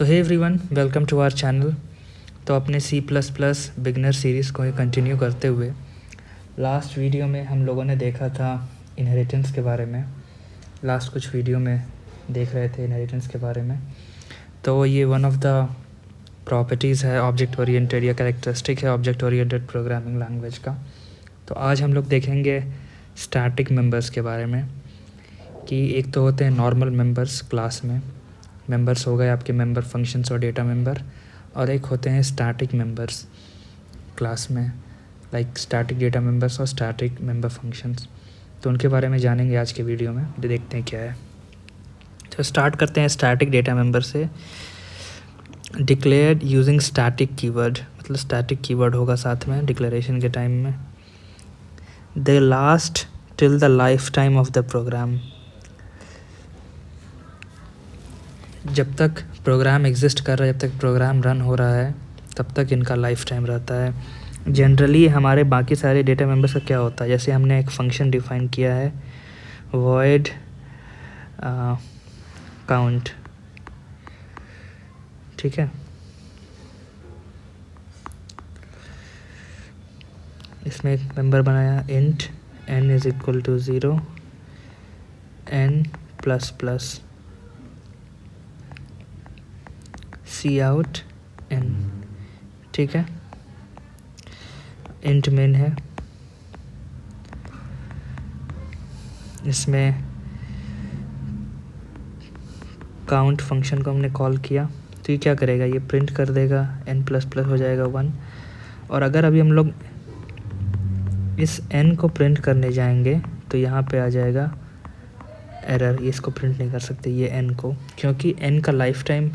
तो hey everyone, welcome to our channel. तो अपने C++ बिगनर सीरीज़ को कंटिन्यू करते हुए लास्ट वीडियो में हम लोगों ने देखा था इनहेरिटेंस के बारे में। लास्ट कुछ वीडियो में देख रहे थे इनहेरिटेंस के बारे में। तो ये वन ऑफ द प्रॉपर्टीज़ है ऑब्जेक्ट ओरिएंटेड या कैरेक्टरिस्टिक है ऑब्जेक्ट ओरिएंटेड प्रोग्रामिंग लैंग्वेज का। तो आज हम लोग देखेंगे स्टैटिक मेंबर्स के बारे में कि एक तो होते हैं नॉर्मल मेंबर्स, क्लास में मेंबर्स हो गए आपके मेंबर फंक्शंस और डेटा मेंबर, और एक होते हैं स्टैटिक मेंबर्स क्लास में, लाइक स्टैटिक डेटा मेंबर्स और स्टैटिक मेंबर फंक्शंस। तो उनके बारे में जानेंगे आज के वीडियो में। देखते हैं क्या है। तो स्टार्ट करते हैं स्टैटिक डेटा मेंबर से। डिक्लेयर्ड यूजिंग स्टैटिक कीवर्ड, मतलब स्टैटिक कीवर्ड होगा साथ में डिक्लेरेशन के टाइम में। They last till the life time of the program, जब तक प्रोग्राम एग्जिस्ट कर रहा है, जब तक प्रोग्राम रन हो रहा है, तब तक इनका लाइफ टाइम रहता है। जनरली हमारे बाकी सारे डेटा मेंबर्स का क्या होता है, जैसे हमने एक फंक्शन डिफाइन किया है void count, ठीक है। इसमें एक मेंबर बनाया int n is equal to 0 n plus plus C out n, ठीक है। इंट मेन है, इसमें काउंट फंक्शन को हमने कॉल किया तो ये क्या करेगा, ये प्रिंट कर देगा n प्लस प्लस हो जाएगा 1। और अगर अभी हम लोग इस n को प्रिंट करने जाएंगे तो यहाँ पे आ जाएगा एरर, ये इसको प्रिंट नहीं कर सकते ये n को, क्योंकि n का लाइफ टाइम,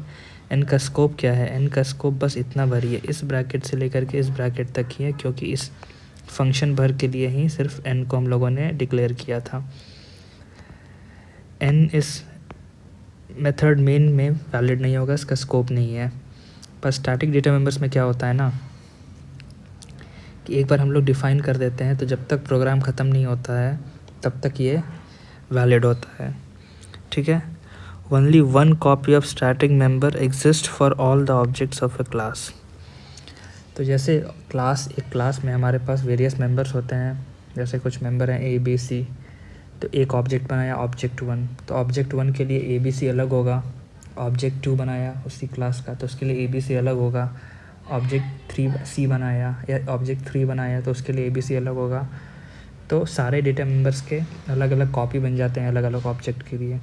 n का स्कोप क्या है, n का स्कोप बस इतना भर ही है, इस ब्रैकेट से लेकर के इस ब्रैकेट तक ही है, क्योंकि इस फंक्शन भर के लिए ही सिर्फ n को हम लोगों ने डिक्लेयर किया था। n इस मेथड मेन में वैलिड नहीं होगा, इसका स्कोप नहीं है। पर स्टैटिक डेटा मेंबर्स में क्या होता है ना कि एक बार हम लोग डिफ़ाइन कर देते हैं तो जब तक प्रोग्राम ख़त्म नहीं होता है तब तक ये वैलिड होता है, ठीक है। Only one copy of static member exists for all the objects of a class। तो जैसे एक क्लास में हमारे पास वेरियस मेंबर्स होते हैं, जैसे कुछ मेंबर हैं ए बी सी, तो एक ऑब्जेक्ट बनाया ऑब्जेक्ट 1, तो ऑब्जेक्ट 1 के लिए ए बी सी अलग होगा। ऑब्जेक्ट 2 बनाया उसी क्लास का तो उसके लिए ए बी सी अलग होगा। ऑब्जेक्ट 3 सी बनाया या ऑब्जेक्ट 3 बनाया तो उसके लिए ए बी सी अलग होगा। तो सारे डेटा मेंबर्स के अलग अलग कॉपी बन जाते हैं अलग अलग ऑब्जेक्ट के लिए।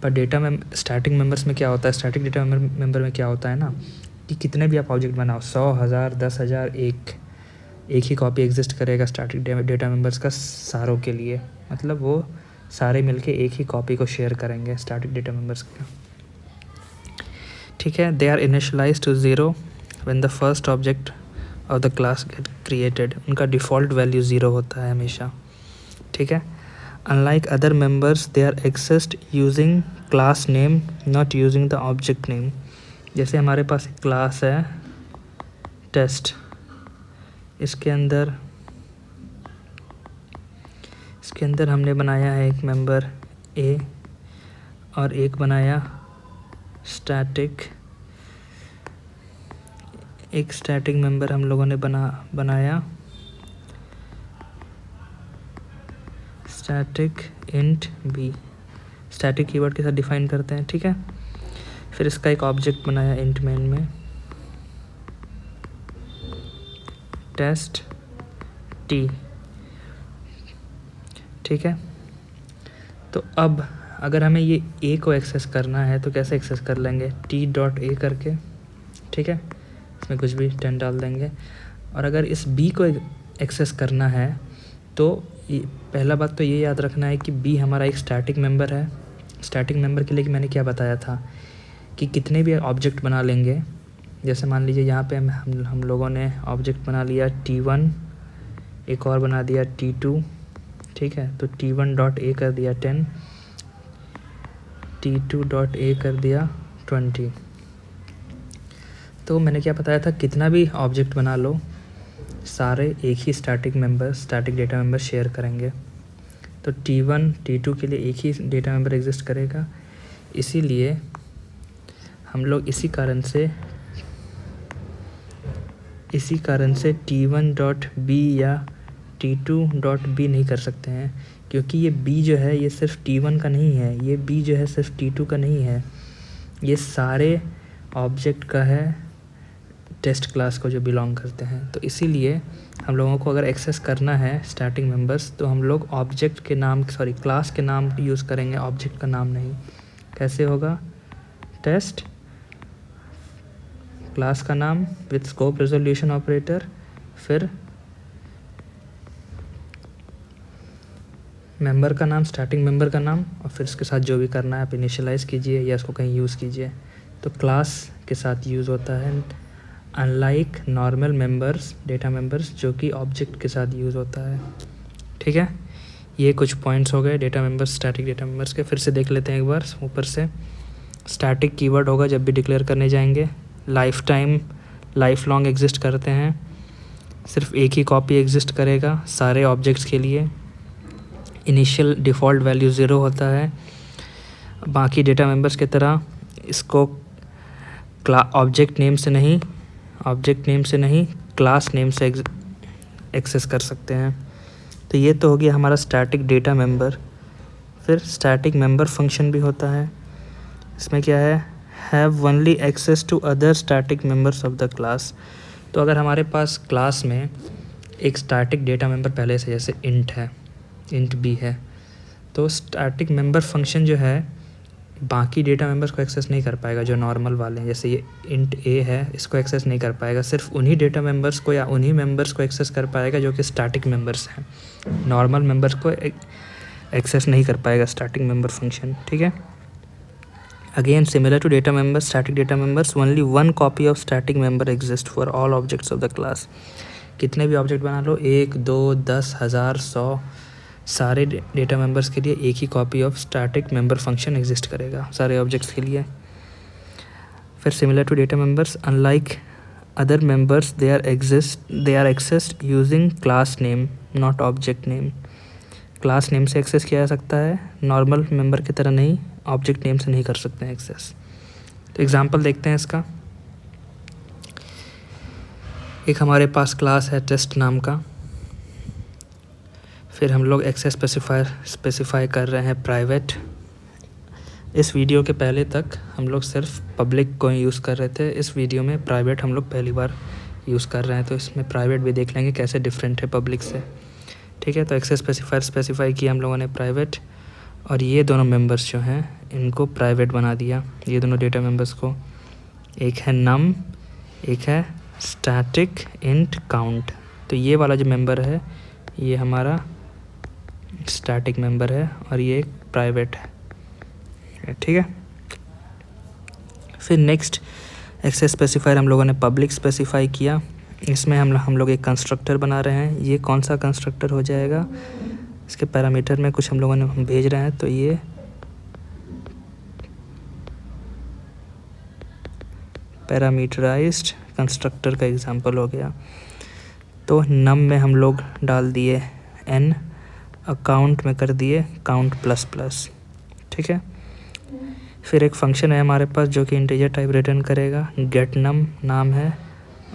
पर डेटा में स्टैटिक मेंबर्स में क्या होता है, स्टैटिक डेटा मेंबर में क्या होता है ना कि कितने भी आप ऑब्जेक्ट बनाओ, 100, 1000, 10,000, एक ही कॉपी एग्जिस्ट करेगा स्टैटिक डेटा मेंबर्स का सारों के लिए, मतलब वो सारे मिलके एक ही कॉपी को शेयर करेंगे स्टैटिक डेटा मेंबर्स का, ठीक है। They are initialized to 0 when the first object of the class get created, उनका डिफ़ॉल्ट वैल्यू 0 होता है हमेशा, ठीक है। Unlike other members, they are accessed using class name, not using the object name। जैसे हमारे पास एक क्लास है टेस्ट, इसके अंदर हमने बनाया है एक मेंबर ए और एक बनाया एक स्टैटिक मेंबर हम लोगों ने बनाया static int B, static keyword के साथ डिफाइन करते हैं, ठीक है। फिर इसका एक ऑब्जेक्ट बनाया इंट मेन में टेस्ट टी, ठीक है। तो अब अगर हमें ये ए को एक्सेस करना है तो कैसे एक्सेस कर लेंगे, टी डॉट ए करके, ठीक है। इसमें कुछ भी 10 डाल देंगे। और अगर इस बी को एक्सेस करना है तो पहला बात तो ये याद रखना है कि बी हमारा एक स्टैटिक मेंबर है। स्टैटिक मेंबर के लिए कि मैंने क्या बताया था कि कितने भी ऑब्जेक्ट बना लेंगे, जैसे मान लीजिए यहाँ पे हम लोगों ने ऑब्जेक्ट बना लिया T1, एक और बना दिया T2, ठीक है। तो T1 डॉट ए कर दिया 10, T2 डॉट ए कर दिया 20। तो मैंने क्या बताया था, कितना भी ऑब्जेक्ट बना लो सारे एक ही स्टैटिक डेटा मेंबर शेयर करेंगे। तो T1 T2 के लिए एक ही डेटा मेंबर एग्जिस्ट करेगा, इसीलिए हम लोग इसी कारण से t1.b या t2.b नहीं कर सकते हैं, क्योंकि ये b जो है ये सिर्फ t1 का नहीं है, ये b जो है सिर्फ t2 का नहीं है, ये सारे ऑब्जेक्ट का है टेस्ट क्लास को जो बिलोंग करते हैं। तो इसीलिए हम लोगों को अगर एक्सेस करना है स्टैटिक मेंबर्स तो हम लोग क्लास के नाम यूज़ करेंगे, ऑब्जेक्ट का नाम नहीं। कैसे होगा? टेस्ट क्लास का नाम विथ स्कोप रेजोल्यूशन ऑपरेटर, फिर मेंबर का नाम, स्टैटिक मेंबर का नाम, और फिर इसके साथ जो भी करना है आप इनिशियलाइज़ कीजिए या इसको कहीं यूज़ कीजिए। तो क्लास के साथ यूज़ होता है, unlike normal members, data members जो कि ऑब्जेक्ट के साथ यूज़ होता है। ठीक है, ये कुछ पॉइंट्स हो गए data members, static data members के। फिर से देख लेते हैं एक बार ऊपर से। स्टैटिक कीवर्ड होगा जब भी डिक्लेयर करने जाएंगे। Life time, life long exist करते हैं, सिर्फ एक ही कॉपी एग्जिस्ट करेगा सारे ऑब्जेक्ट्स के लिए। इनिशियल डिफ़ॉल्ट वैल्यू 0 होता है। बाकी डेटा मेंबर्स की तरह इसको ऑब्जेक्ट नेम से नहीं क्लास नेम से एक्सेस कर सकते हैं। तो ये तो हो गया हमारा स्टैटिक डेटा मेंबर। फिर स्टैटिक मेंबर फंक्शन भी होता है। इसमें क्या है? Have only access to other static members of the class. तो अगर हमारे पास क्लास में एक स्टैटिक डेटा मेंबर पहले से, जैसे इंट बी है, तो स्टैटिक मेंबर फंक्शन जो है बाकी डेटा मेंबर्स को एक्सेस नहीं कर पाएगा जो नॉर्मल वाले हैं। जैसे ये इंट ए है, इसको एक्सेस नहीं कर पाएगा, सिर्फ उन्हीं डेटा मेंबर्स को या उन्हीं मेंबर्स को एक्सेस कर पाएगा जो कि स्टैटिक मेंबर्स हैं। नॉर्मल मेंबर्स को एक्सेस नहीं कर पाएगा स्टैटिक मेंबर फंक्शन। ठीक है, again similar to data members, static data members, only one copy of static member exist for all objects of the class. कितने भी ऑब्जेक्ट बना लो, 1, 2, 10, 1000, 100, सारे डेटा मेंबर्स के लिए एक ही copy of static member function exist करेगा सारे ऑब्जेक्ट्स के लिए। फिर similar to data members, unlike other members they are accessed using class name not object name. Class name से एक्सेस किया जा सकता है, नॉर्मल मेंबर की तरह नहीं, ऑब्जेक्ट नेम से नहीं कर सकते हैं एक्सेस। तो एग्जांपल देखते हैं इसका। एक हमारे पास क्लास है टेस्ट नाम का, फिर हम लोग एक्सेस स्पेसिफाई कर रहे हैं प्राइवेट। इस वीडियो के पहले तक हम लोग सिर्फ पब्लिक को यूज़ कर रहे थे, इस वीडियो में प्राइवेट हम लोग पहली बार यूज़ कर रहे हैं, तो इसमें प्राइवेट भी देख लेंगे कैसे डिफरेंट है पब्लिक से। ठीक है, तो एक्सेस स्पेसिफाई किया हम लोगों ने प्राइवेट, और ये दोनों मेंबर्स जो हैं इनको प्राइवेट बना दिया, ये दोनों डेटा मेंबर्स को। एक है नम, एक है स्टैटिक इंट काउंट। तो ये वाला जो मेंबर है ये हमारा स्टैटिक मेंबर है और ये एक प्राइवेट है। ठीक है, फिर नेक्स्ट एक्सेस स्पेसिफायर हम लोगों ने पब्लिक स्पेसिफाई किया। इसमें हम लोग एक कंस्ट्रक्टर बना रहे हैं। ये कौन सा कंस्ट्रक्टर हो जाएगा? इसके पैरामीटर में कुछ हम लोगों ने भेज रहे हैं, तो ये पैरामीटराइज्ड कंस्ट्रक्टर का एग्जांपल हो गया। तो नम में हम लोग डाल दिए n, अकाउंट में कर दिए काउंट ++। ठीक है, फिर एक फंक्शन है हमारे पास जो कि इंटीजर टाइप रिटर्न करेगा, गेट नम नाम है,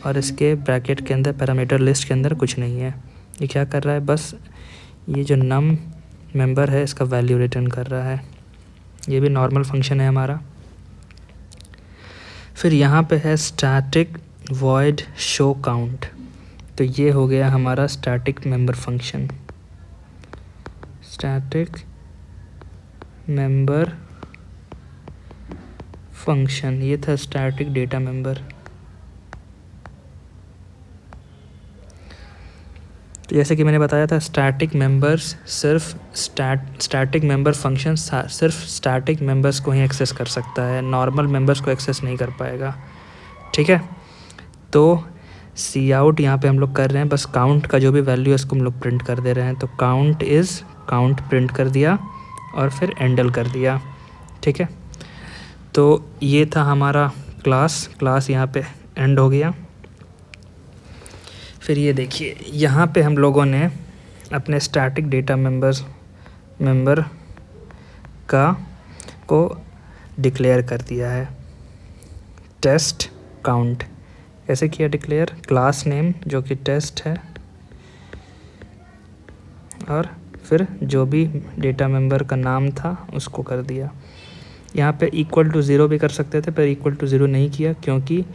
और इसके ब्रैकेट के अंदर पैरामीटर लिस्ट के अंदर कुछ नहीं है। ये क्या कर रहा है? बस ये जो नम मेंबर है इसका वैल्यू रिटर्न कर रहा है। ये भी नॉर्मल फंक्शन है हमारा। फिर यहाँ पे है स्टैटिक वॉइड शो काउंट। तो ये हो गया हमारा static member function. Static member function, ये था स्टैटिक डेटा मेंबर। तो जैसे कि मैंने बताया था, स्टैटिक मेंबर्स सिर्फ स्टैटिक मेंबर फंक्शन सिर्फ स्टैटिक मेंबर्स को ही एक्सेस कर सकता है, नॉर्मल मेंबर्स को एक्सेस नहीं कर पाएगा। ठीक है, तो सी आउट यहाँ पे हम लोग कर रहे हैं, बस काउंट का जो भी वैल्यू है इसको हम लोग प्रिंट कर दे रहे हैं। तो काउंट प्रिंट कर दिया और फिर एंडल कर दिया। ठीक है, तो ये था हमारा क्लास यहाँ पे एंड हो गया। फिर ये देखिए यहाँ पे हम लोगों ने अपने स्टैटिक डेटा मेंबर को डिक्लेयर कर दिया है। Test count. कैसे किया डिक्लेयर? क्लास नेम जो कि टेस्ट है, और फिर जो भी डेटा मेंबर का नाम था उसको कर दिया। यहाँ पे इक्वल टू 0 भी कर सकते थे, पर इक्वल टू 0 नहीं किया क्योंकि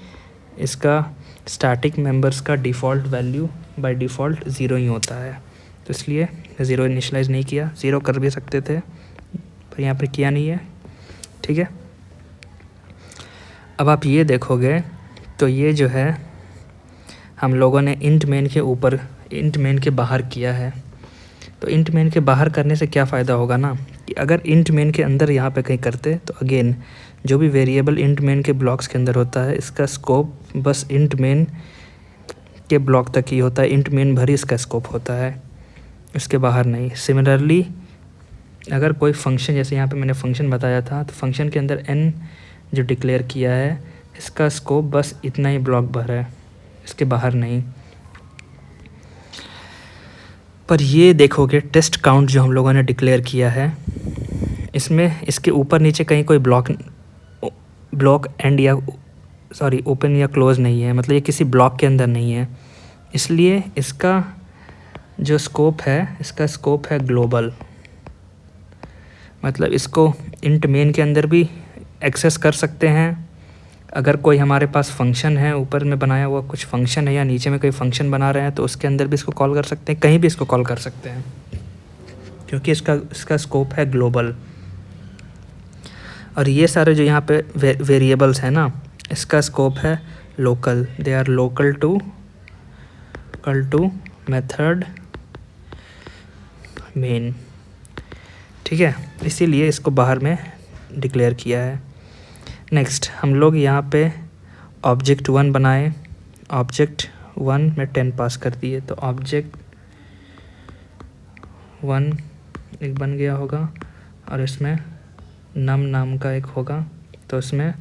इसका स्टैटिक मेंबर्स का डिफ़ॉल्ट वैल्यू बाय डिफ़ॉल्ट 0 ही होता है, तो इसलिए 0 इनिशियलाइज़ नहीं किया। 0 कर भी सकते थे पर यहाँ पर किया नहीं है, ठीक है। अब आप ये देखोगे तो ये जो है हम लोगों ने इंट मेन के ऊपर, इंट मेन के बाहर किया है। तो इंट मेन के बाहर करने से क्या फ़ायदा होगा ना, कि अगर इंट मेन के अंदर यहाँ पे कहीं करते तो अगेन जो भी वेरिएबल इंट मेन के ब्लॉक्स के अंदर होता है, इसका स्कोप बस इंट मेन के ब्लॉक तक ही होता है। इंट मेन भर ही इसका स्कोप होता है, इसके बाहर नहीं। सिमिलरली अगर कोई फंक्शन, जैसे यहाँ पे मैंने फंक्शन बताया था, तो फंक्शन के अंदर n जो डिक्लेयर किया है, इसका स्कोप बस इतना ही ब्लॉक भर है, इसके बाहर नहीं। पर ये देखोगे टेस्ट काउंट जो हम लोगों ने डिक्लेयर किया है, इसमें इसके ऊपर नीचे कहीं कोई ब्लॉक एंड या सॉरी ओपन या क्लोज नहीं है, मतलब ये किसी ब्लॉक के अंदर नहीं है। इसलिए इसका जो स्कोप है, इसका स्कोप है ग्लोबल, मतलब इसको इंट मेन के अंदर भी एक्सेस कर सकते हैं। अगर कोई हमारे पास फंक्शन है, ऊपर में बनाया हुआ कुछ फंक्शन है या नीचे में कोई फंक्शन बना रहे हैं, तो उसके अंदर भी इसको कॉल कर सकते हैं, कहीं भी इसको कॉल कर सकते हैं, क्योंकि इसका स्कोप है ग्लोबल। और ये सारे जो यहाँ पे वेरिएबल्स हैं ना, इसका स्कोप है local, they are local to method main, ठीक है। इसीलिए इसको बाहर में डिक्लेयर किया है। नेक्स्ट हम लोग यहाँ पे ऑब्जेक्ट 1 बनाए, ऑब्जेक्ट 1 में 10 पास कर दिए, तो ऑब्जेक्ट 1 एक बन गया होगा और इसमें नम नाम का एक होगा। तो इसमें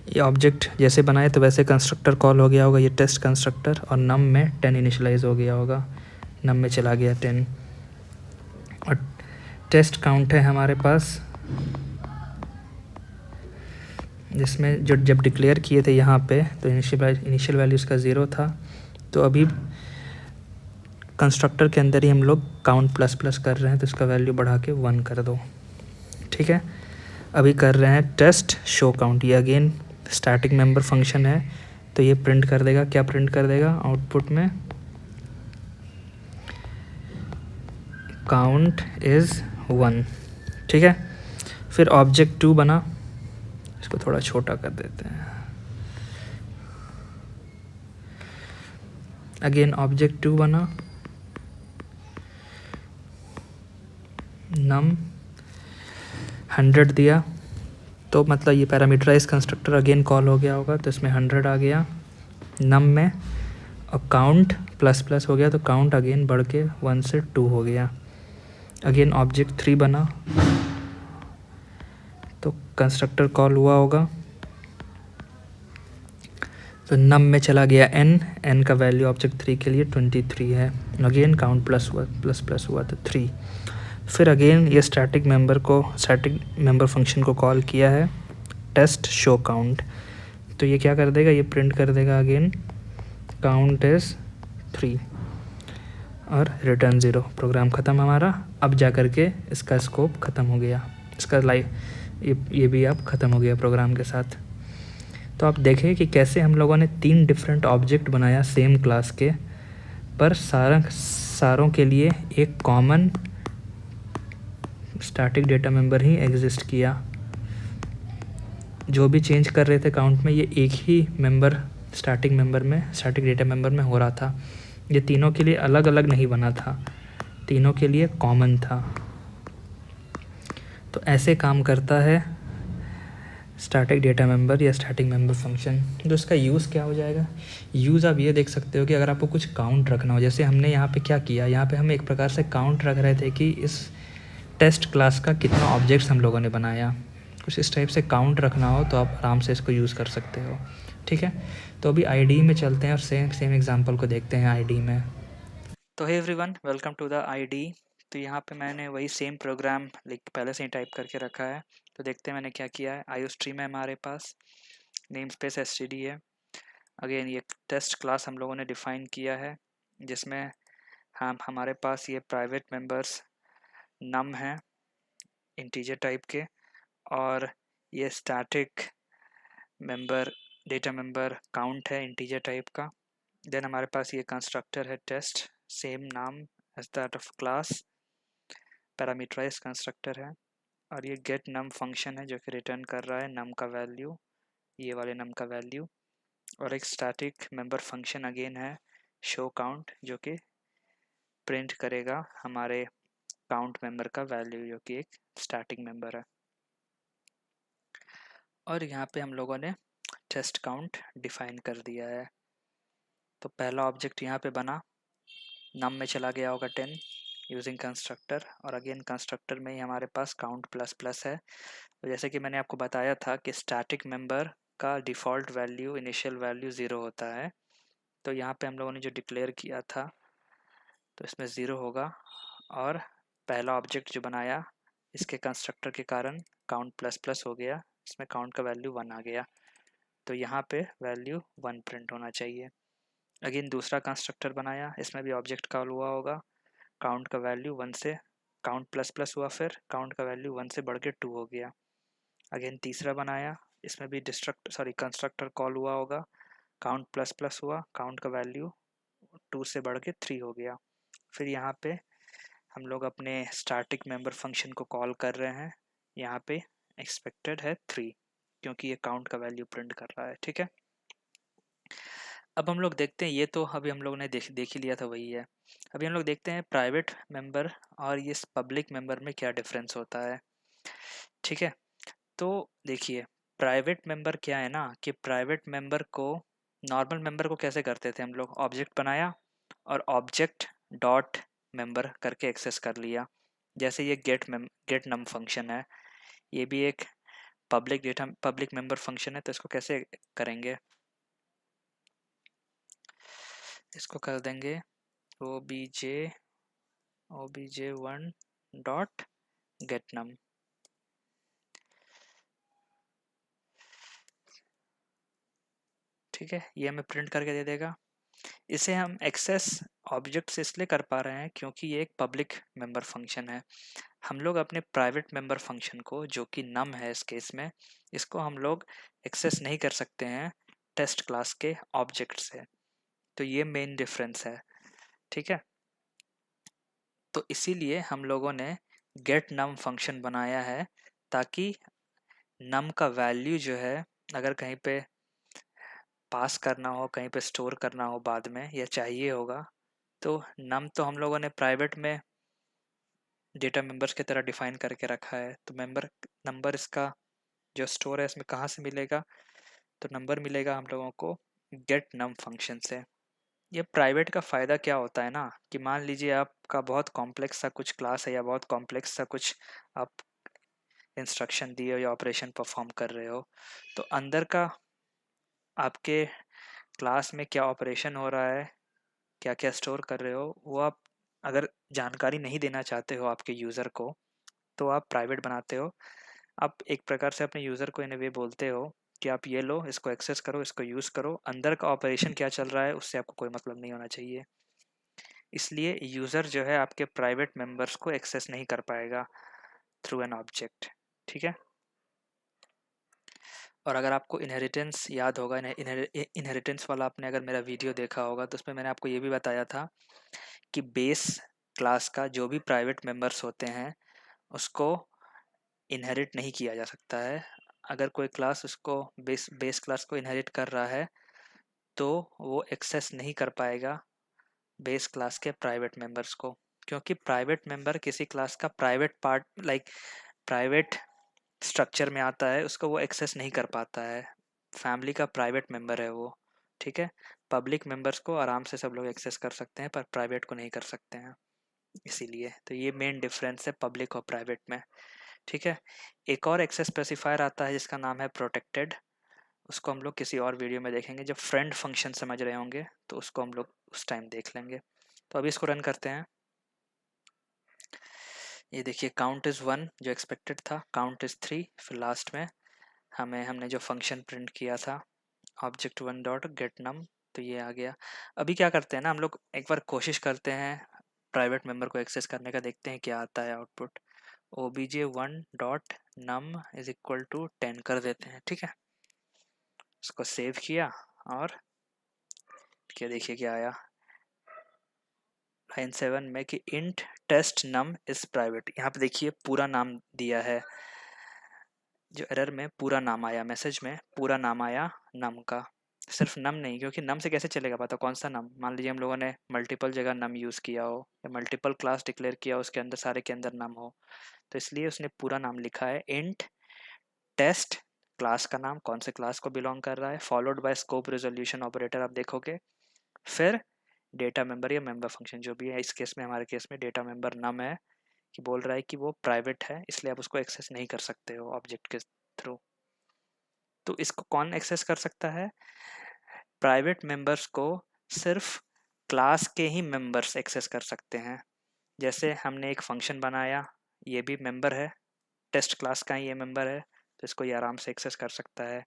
ये ऑब्जेक्ट जैसे बनाए तो वैसे कंस्ट्रक्टर कॉल हो गया होगा, ये टेस्ट कंस्ट्रक्टर, और नम में 10 इनिशियलाइज़ हो गया होगा, नम में चला गया 10। और टेस्ट काउंट है हमारे पास, जिसमें जो जब डिक्लेयर किए थे यहाँ पे तो इनिशियल वैल्यू इसका 0 था, तो अभी कंस्ट्रक्टर के अंदर ही हम लोग काउंट प्लस प्लस कर रहे हैं, तो इसका वैल्यू बढ़ा के 1 कर दो, ठीक है। अभी कर रहे हैं टेस्ट शो काउंट, ये अगेन स्टैटिक मेंबर फंक्शन है, तो ये प्रिंट कर देगा, क्या प्रिंट कर देगा आउटपुट में, काउंट इज़ 1, ठीक है। फिर ऑब्जेक्ट 2 बना, इसको थोड़ा छोटा कर देते हैं, अगेन ऑब्जेक्ट 2 बना, नम 100 दिया, तो मतलब ये पैरामीटराइज कंस्ट्रक्टर अगेन कॉल हो गया होगा, तो इसमें 100 आ गया नम में, और काउंट प्लस प्लस हो गया, तो काउंट अगेन बढ़ के 1 से 2 हो गया। अगेन ऑब्जेक्ट 3 बना, तो कंस्ट्रक्टर कॉल हुआ होगा, तो नम में चला गया n का वैल्यू ऑब्जेक्ट 3 के लिए 23 है, अगेन काउंट प्लस हुआ तो 3। फिर अगेन ये स्टैटिक मेंबर फंक्शन को कॉल किया है टेस्ट शो काउंट, तो ये क्या कर देगा, ये प्रिंट कर देगा अगेन काउंट इज़ 3 और रिटर्न 0। प्रोग्राम ख़त्म हमारा। अब जा कर के इसका स्कोप ख़त्म हो गया, इसका ये भी अब ख़त्म हो गया प्रोग्राम के साथ। तो आप देखें कि कैसे हम लोगों ने 3 डिफरेंट ऑब्जेक्ट बनाया सेम क्लास के, पर सारों के लिए एक कॉमन स्टैटिक डेटा मेंबर ही एग्जिस्ट किया। जो भी चेंज कर रहे थे काउंट में, ये एक ही मेंबर स्टैटिक डेटा मेंबर में हो रहा था। ये तीनों के लिए अलग अलग नहीं बना था, तीनों के लिए कॉमन था। तो ऐसे काम करता है स्टैटिक डेटा मेंबर या स्टैटिक मेंबर फंक्शन। तो इसका यूज़ क्या हो जाएगा? यूज़ आप ये देख सकते हो कि अगर आपको कुछ काउंट रखना हो, जैसे हमने यहाँ पे क्या किया, यहाँ पे हम एक प्रकार से काउंट रख रहे थे कि इस टेस्ट क्लास का कितना ऑब्जेक्ट्स हम लोगों ने बनाया। कुछ इस टाइप से काउंट रखना हो तो आप आराम से इसको यूज़ कर सकते हो, ठीक है। तो अभी आईडी में चलते हैं और सेम एग्जांपल को देखते हैं आईडी में। तो hey everyone, welcome to the ID. तो यहाँ पे मैंने वही सेम प्रोग्राम पहले से ही टाइप करके रखा है। तो देखते हैं मैंने क्या किया है। आईओ स्ट्रीम है हमारे पास, नेम स्पेस std है। अगेन ये टेस्ट क्लास हम लोगों ने डिफाइन किया है, जिसमें हमारे पास ये प्राइवेट मेंबर्स नम हैं इंटीजर टाइप के, और ये static member data member count है इंटीजर टाइप का। देन हमारे पास ये कंस्ट्रक्टर है टेस्ट, सेम नाम as that of class, parameterize constructor है। और ये गेट नम फंक्शन है जो कि रिटर्न कर रहा है नम का वैल्यू, ये वाले नम का वैल्यू। और एक स्टैटिक मेंबर फंक्शन अगेन है शो काउंट, जो कि प्रिंट करेगा हमारे काउंट मेंबर का वैल्यू, जो कि एक स्टैटिक मेंबर है। और यहाँ पे हम लोगों ने टेस्ट काउंट डिफाइन कर दिया है। तो पहला ऑब्जेक्ट यहाँ पे बना, नम में चला गया होगा 10 यूजिंग कंस्ट्रक्टर, और अगेन कंस्ट्रक्टर में ही हमारे पास काउंट प्लस प्लस है। तो जैसे कि मैंने आपको बताया था कि स्टैटिक मेंबर का डिफ़ॉल्ट वैल्यू इनिशियल वैल्यू 0 होता है, तो यहाँ पे हम लोगों ने जो डिक्लेयर किया था तो इसमें 0 होगा। और पहला ऑब्जेक्ट जो बनाया इसके कंस्ट्रक्टर के कारण काउंट प्लस प्लस हो गया, इसमें काउंट का वैल्यू 1 आ गया, तो यहाँ पे वैल्यू 1 प्रिंट होना चाहिए। अगेन दूसरा कंस्ट्रक्टर बनाया, इसमें भी ऑब्जेक्ट कॉल हुआ होगा, काउंट का वैल्यू 1 से काउंट प्लस प्लस हुआ, फिर काउंट का वैल्यू 1 से बढ़ के 2 हो गया। अगेन तीसरा बनाया, इसमें भी कंस्ट्रक्टर कॉल हुआ होगा, काउंट प्लस प्लस हुआ, काउंट का वैल्यू 2 से बढ़ के 3 हो गया। फिर यहाँ पे हम लोग अपने स्टैटिक मेंबर फंक्शन को कॉल कर रहे हैं, यहाँ पे एक्सपेक्टेड है 3 क्योंकि ये काउंट का वैल्यू प्रिंट कर रहा है। ठीक है, अब हम लोग देखते हैं, ये तो अभी हम लोग ने देख ही लिया था, वही है। अभी हम लोग देखते हैं प्राइवेट मेंबर और ये पब्लिक मेंबर में क्या डिफरेंस होता है। ठीक है, तो देखिए प्राइवेट मेंबर क्या है ना, कि प्राइवेट मेंबर को, नॉर्मल मेंबर को कैसे करते थे हम लोग, ऑब्जेक्ट बनाया और ऑब्जेक्ट डॉट मेंबर करके एक्सेस कर लिया। जैसे ये गेट नम फंक्शन है, ये भी एक पब्लिक मेंबर फंक्शन है, तो इसको कैसे करेंगे, इसको कर देंगे obj1 डॉट गेट नम। ठीक है, ये हमें प्रिंट करके दे देगा। इसे हम एक्सेस ऑब्जेक्ट से इसलिए कर पा रहे हैं क्योंकि ये एक पब्लिक मेंबर फंक्शन है। हम लोग अपने प्राइवेट मेंबर फंक्शन को, जो कि नम है इस केस में, इसको हम लोग एक्सेस नहीं कर सकते हैं टेस्ट क्लास के ऑब्जेक्ट से, तो ये मेन डिफरेंस है। ठीक है, तो इसीलिए हम लोगों ने गेट नम फंक्शन बनाया है, ताकि नम का वैल्यू जो है अगर कहीं पे पास करना हो, कहीं पे स्टोर करना हो बाद में या चाहिए होगा, तो नम तो हम लोगों ने प्राइवेट में डेटा मेंबर्स की तरह डिफाइन करके रखा है, तो नंबर इसका जो स्टोर है इसमें कहाँ से मिलेगा, तो नंबर मिलेगा हम लोगों को गेट नम फंक्शन से। ये प्राइवेट का फ़ायदा क्या होता है ना, कि मान लीजिए आपका बहुत कॉम्प्लेक्स सा कुछ क्लास है या बहुत कॉम्प्लेक्स सा कुछ आप इंस्ट्रक्शन दिए हो या ऑपरेशन परफॉर्म कर रहे हो, तो अंदर का आपके क्लास में क्या ऑपरेशन हो रहा है, क्या क्या स्टोर कर रहे हो, वो आप अगर जानकारी नहीं देना चाहते हो आपके यूज़र को, तो आप प्राइवेट बनाते हो। आप एक प्रकार से अपने यूज़र को इन वे बोलते हो कि आप ये लो, इसको एक्सेस करो, इसको यूज़ करो, अंदर का ऑपरेशन क्या चल रहा है उससे आपको कोई मतलब नहीं होना चाहिए। इसलिए यूज़र जो है आपके प्राइवेट मेंबर्स को एक्सेस नहीं कर पाएगा थ्रू एन ऑब्जेक्ट। ठीक है, और अगर आपको इनहेरिटेंस याद होगा, इनहेरिटेंस वाला आपने अगर मेरा वीडियो देखा होगा, तो उसमें मैंने आपको ये भी बताया था कि बेस क्लास का जो भी प्राइवेट मेंबर्स होते हैं उसको इनहेरिट नहीं किया जा सकता है। अगर कोई क्लास उसको बेस क्लास को इनहेरिट कर रहा है, तो वो एक्सेस नहीं कर पाएगा बेस क्लास के प्राइवेट मेंबर्स को, क्योंकि प्राइवेट मेंबर किसी क्लास का private part, like private structure में आता है, उसको वो एक्सेस नहीं कर पाता है। फैमिली का प्राइवेट मेंबर है वो। ठीक है, पब्लिक मेंबर्स को आराम से सब लोग एक्सेस कर सकते हैं, पर प्राइवेट को नहीं कर सकते हैं। इसीलिए तो ये मेन डिफरेंस है पब्लिक और प्राइवेट में। ठीक है, एक और एक्सेस स्पेसिफायर आता है जिसका नाम है प्रोटेक्टेड, उसको हम लोग किसी और वीडियो में देखेंगे, जब फ्रेंड फंक्शन समझ रहे होंगे तो उसको हम लोग उस टाइम देख लेंगे। तो अभी इसको रन करते हैं। ये देखिए काउंट इज़ 1 जो एक्सपेक्टेड था, काउंट इज़ 3, फिर लास्ट में हमने जो फंक्शन प्रिंट किया था ऑब्जेक्ट वन डॉट गेट नम, तो ये आ गया। अभी क्या करते हैं ना, हम लोग एक बार कोशिश करते हैं प्राइवेट मेंबर को एक्सेस करने का, देखते हैं क्या आता है output. obj1 dot num is equal to 10 कर देते हैं, ठीक है। उसको सेव किया और क्या देखिए क्या आया लाइन 7 में कि int test num is private. यहाँ पे देखिए पूरा नाम दिया है, जो एरर में पूरा नाम आया, मैसेज में पूरा नाम आया नम का, सिर्फ नम नहीं, क्योंकि नम से कैसे चलेगा पता कौन सा नम। मान लीजिए हम लोगों ने मल्टीपल जगह नम यूज़ किया हो या मल्टीपल क्लास डिक्लेयर किया हो, उसके अंदर सारे के अंदर नम हो, तो इसलिए उसने पूरा नाम लिखा है इंट टेस्ट, क्लास का नाम कौन से क्लास को बिलोंग कर रहा है, followed by scope resolution operator आप देखोगे, फिर डेटा मेंबर या मेंबर फंक्शन जो भी है। इस केस में, हमारे केस में डेटा मेंबर नम है, कि बोल रहा है कि वो प्राइवेट है, इसलिए आप उसको एक्सेस नहीं कर सकते हो ऑब्जेक्ट के थ्रू। तो इसको कौन एक्सेस कर सकता है? प्राइवेट मेंबर्स को सिर्फ क्लास के ही मेंबर्स एक्सेस कर सकते हैं। जैसे हमने एक फंक्शन बनाया, ये भी मेंबर है, टेस्ट क्लास का ही ये मेंबर है, तो इसको ये आराम से एक्सेस कर सकता है।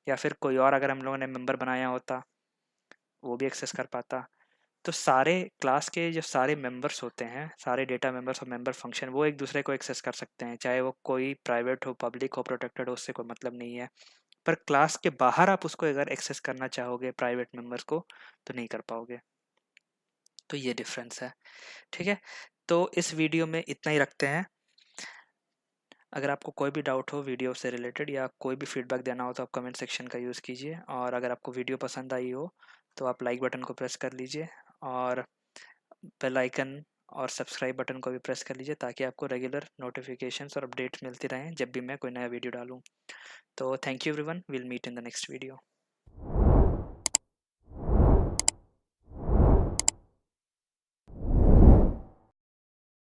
या फिर कोई और अगर हम लोगों ने मेंबर बनाया होता, वो भी एक्सेस कर पाता। तो सारे क्लास के जो सारे मेंबर्स होते हैं, सारे डेटा मेंबर्स और मेंबर फंक्शन, वो एक दूसरे को एक्सेस कर सकते हैं, चाहे वो कोई प्राइवेट हो, पब्लिक हो, प्रोटेक्टेड हो, उससे कोई मतलब नहीं है। पर क्लास के बाहर आप उसको अगर एक्सेस करना चाहोगे प्राइवेट मेंबर्स को, तो नहीं कर पाओगे। तो ये डिफरेंस है, ठीक है। तो इस वीडियो में इतना ही रखते हैं। अगर आपको कोई भी डाउट हो वीडियो से रिलेटेड या कोई भी फीडबैक देना हो, तो आप कमेंट सेक्शन का यूज़ कीजिए। और अगर आपको वीडियो पसंद आई हो तो आप लाइक बटन को प्रेस कर लीजिए, और बेल आइकन और सब्सक्राइब बटन को भी प्रेस कर लीजिए, ताकि आपको रेगुलर नोटिफिकेशंस और अपडेट्स मिलती रहें जब भी मैं कोई नया वीडियो डालूँ। तो thank you everyone, will meet in the next video.